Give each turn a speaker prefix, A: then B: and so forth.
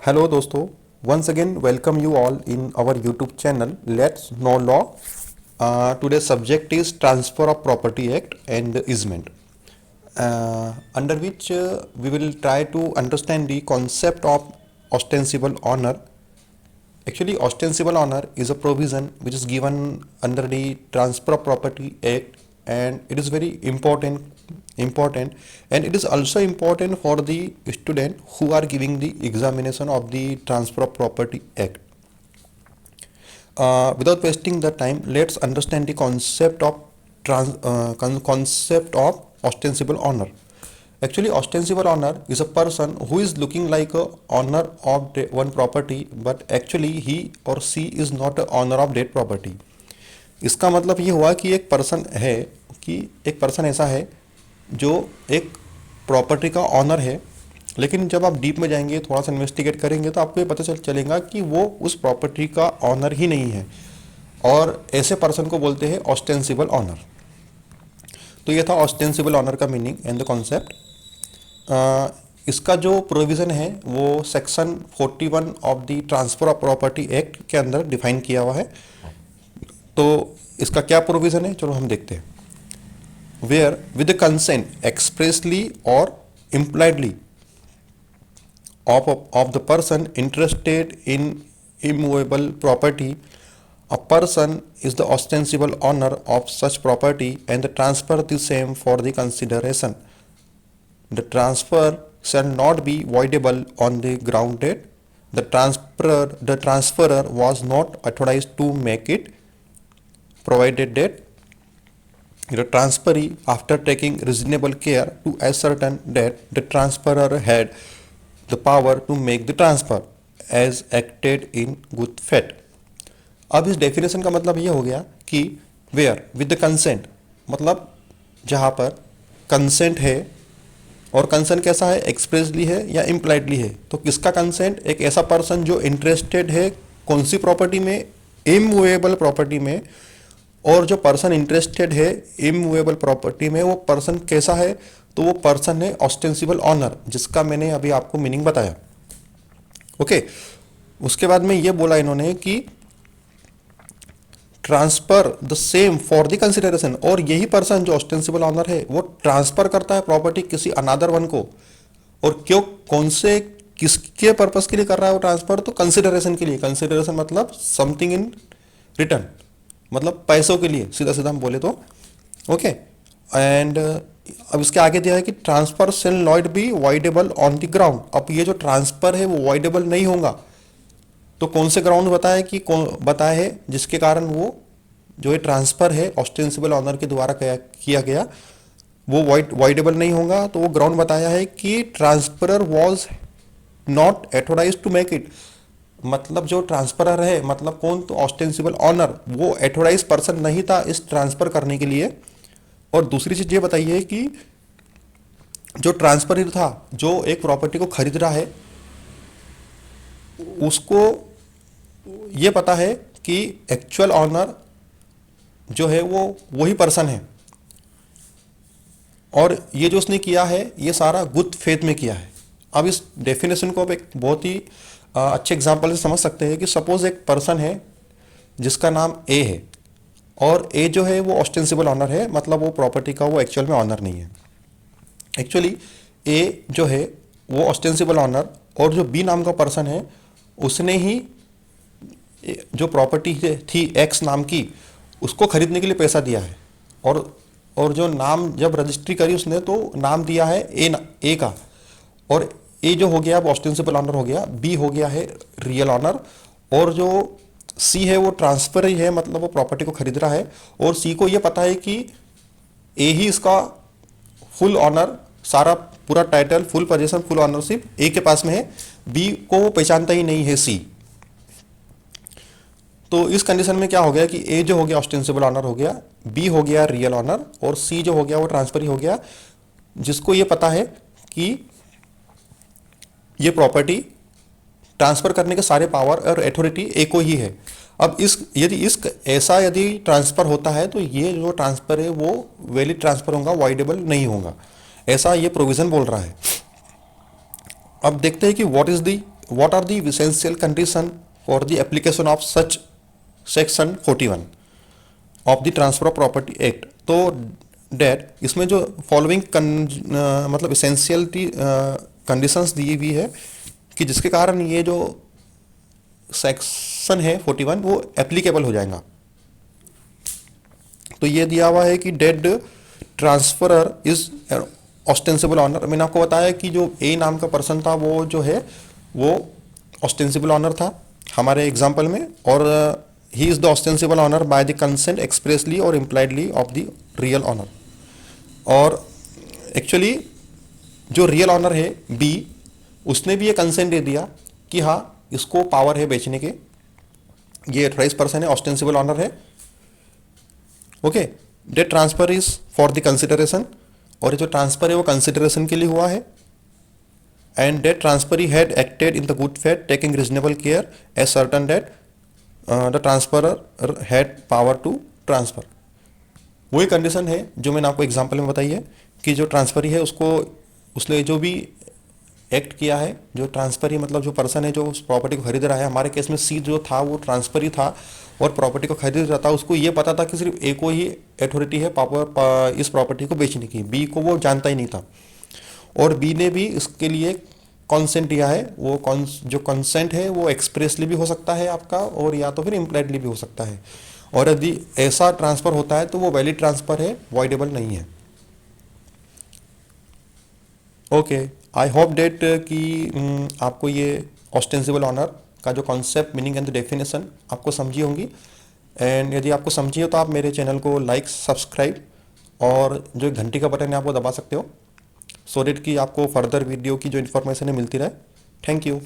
A: Hello दोस्तों, once again welcome you all in our YouTube channel Let's Know Law. Today's subject is Transfer of Property Act and Easement, under which we will try to understand the concept of ostensible honor. Actually, ostensible honor is a provision which is given under the Transfer of Property Act, and it is very important, and it is also important for the student who are giving the examination of the Transfer of Property Act. Without wasting the time, let's understand the concept of ostensible honor. Actually, ostensible honor is a person who is looking like a owner of one property, but actually he or she is not a owner of that property. इसका मतलब ये हुआ कि एक person ऐसा है जो एक प्रॉपर्टी का ऑनर है, लेकिन जब आप डीप में जाएंगे, थोड़ा सा इन्वेस्टिगेट करेंगे, तो आपको ये पता चलेगा कि वो उस प्रॉपर्टी का ऑनर ही नहीं है, और ऐसे पर्सन को बोलते हैं ऑस्टेंसिबल ऑनर. तो ये था ऑस्टेंसिबल ऑनर का मीनिंग एंड द कॉन्सेप्ट. इसका जो प्रोविज़न है वो section 41 of the transfer of property act के अंदर डिफाइन किया हुआ है. तो इसका क्या प्रोविज़न है, चलो हम देखते हैं. Where with the consent expressly और impliedly of the person interested in immovable property, a person is the ostensible owner of such property and transfer the same for the consideration. The transfer shall not be voidable on the ground that the transferor was not authorized to make it, provided that the transferee, after taking reasonable care to ascertain that the transferor had the power to make the transfer as acted in good faith. अब इस definition का मतलब ये हो गया कि where with the consent, मतलब जहाँ पर कंसेंट है, और कंसेंट कैसा है, एक्सप्रेसली है या इम्प्लाइडली है. तो किसका कंसेंट, एक ऐसा पर्सन जो इंटरेस्टेड है कौन सी प्रॉपर्टी में, इमूवेबल प्रॉपर्टी में, और जो पर्सन इंटरेस्टेड है इमूवेबल प्रॉपर्टी में वो पर्सन कैसा है, तो वो पर्सन है ऑस्टेंसिबल ऑनर, जिसका मैंने अभी आपको मीनिंग बताया. ओके. उसके बाद में ये बोला इन्होंने कि transfer the same for the consideration, और यही पर्सन जो ऑस्टेंसिबल ऑनर है वो ट्रांसफर करता है प्रॉपर्टी किसी अनादर वन को. और क्यों, कौन से, किसके पर्पस के लिए कर रहा है वो ट्रांसफर, तो कंसिडरेशन के लिए. कंसिडरेशन मतलब समथिंग इन रिटर्न, मतलब पैसों के लिए, सीधा सीधा हम बोले तो. ओके. एंड अब इसके आगे दिया है कि transfer shall not be voidable on the ground. अब ये जो ट्रांसफर है वो वॉइडेबल नहीं होगा, तो कौन से ग्राउंड बताया है जिसके कारण वो जो ये ट्रांसफर है ऑस्टेंसिबल ऑनर के द्वारा किया गया वो वॉइडेबल नहीं होगा. तो वो ग्राउंड बताया है कि transferor was not authorise to make it. मतलब जो ट्रांसफरर है, मतलब कौन, तो ऑस्टेंसिबल ऑनर, वो एथोराइज पर्सन नहीं था इस ट्रांसफर करने के लिए. और दूसरी चीज ये बताइए कि जो ट्रांसफरर था, जो एक प्रॉपर्टी को खरीद रहा है, उसको ये पता है कि एक्चुअल ऑनर जो है वो वही पर्सन है, और ये जो उसने किया है ये सारा गुड फेथ में किया है. अब इस डेफिनेशन को आप एक बहुत ही अच्छे एग्जांपल से समझ सकते हैं कि सपोज एक पर्सन है जिसका नाम ए है, और ए जो है वो ऑस्टेंसिबल ऑनर है, मतलब वो प्रॉपर्टी का वो एक्चुअल में ऑनर नहीं है. एक्चुअली ए जो है वो ऑस्टेंसिबल ऑनर, और जो बी नाम का पर्सन है उसने ही जो प्रॉपर्टी थी एक्स नाम की, उसको खरीदने के लिए पैसा दिया है. और जो नाम जब रजिस्ट्री करी उसने, तो नाम दिया है ए का, और ए जो हो गया वो ऑस्टेंसिबल ऑनर हो गया, बी हो गया है रियल ऑनर, और जो सी है वो ट्रांसफर ही है, मतलब वो प्रॉपर्टी को खरीद रहा है. और सी को ये पता है कि ए ही इसका फुल ऑनर, सारा पूरा title, full position, full ownership A के पास में है, बी को वो पहचानता ही नहीं है सी. तो इस कंडीशन में क्या हो गया कि ए जो हो गया ऑस्टेंसिबल ऑनर हो गया, बी हो गया रियल ऑनर, और सी जो हो गया वो ट्रांसफर ही हो गया, जिसको ये पता है कि ये प्रॉपर्टी ट्रांसफर करने के सारे पावर और अथॉरिटी ए को ही है. अब यदि ट्रांसफर होता है तो ये जो ट्रांसफर है वो वैलिड ट्रांसफर होगा, वॉइडेबल नहीं होगा, ऐसा ये प्रोविजन बोल रहा है. अब देखते हैं कि what is the what are the essential condition for the application of such section 41 of the transfer of property act? तो डैट इसमें जो फॉलोइंग मतलब इसेंशियलिटी कंडीशंस दी हुई है कि जिसके कारण ये जो सेक्शन है 41 वो एप्लीकेबल हो जाएगा। तो ये दिया हुआ है कि that transferor is ostensible owner. मैंने आपको बताया कि जो ए नाम का पर्सन था वो जो है वो ऑस्टेंसिबल ऑनर था हमारे एग्जाम्पल में, और he is the ostensible owner by the consent expressly और impliedly of the real owner. और एक्चुअली जो रियल ऑनर है बी, उसने भी ये कंसेंट दे दिया कि हाँ इसको पावर है बेचने के, ये ऑथराइज पर्सन है, ऑस्टेंसिबल ऑनर है। Okay, that transfer is for the consideration, और ये जो ट्रांसफर है वो कंसिडरेशन के लिए हुआ है। And that transfer he had acted in the good faith taking reasonable care ascertain that the transferor had power to transfer. वही कंडीशन है जो मैंने आपको एग्जांपल में बताई है कि जो ट्रांसफरी है उसको, उसने जो भी एक्ट किया है, जो ट्रांसफरी मतलब जो पर्सन है जो उस प्रॉपर्टी को खरीद रहा है, हमारे केस में सी जो था वो ट्रांसफरी था और प्रॉपर्टी को खरीद रहा था, उसको ये पता था कि सिर्फ ए को ही अथॉरिटी है पावर इस प्रॉपर्टी को बेचने की, बी को वो जानता ही नहीं था। और बी ने भी इसके लिए कॉन्सेंट दिया है। वो जो कॉन्सेंट है वो एक्सप्रेसली भी हो सकता है आपका, और या तो फिर इम्प्लाइडली भी हो सकता है। और यदि ऐसा ट्रांसफर होता है तो वो वैलिड ट्रांसफर है, वॉइडेबल नहीं है। ओके, आई होप डेट कि आपको ये ऑस्टेंसिबल ऑनर का जो कॉन्सेप्ट, मीनिंग एंड डेफिनेशन आपको समझी होंगी। एंड यदि आपको समझी हो तो आप मेरे चैनल को लाइक, सब्सक्राइब और जो घंटी का बटन है आप वो दबा सकते हो, सो डेट कि आपको फर्दर वीडियो की जो इन्फॉर्मेशन है मिलती रहे। Thank you.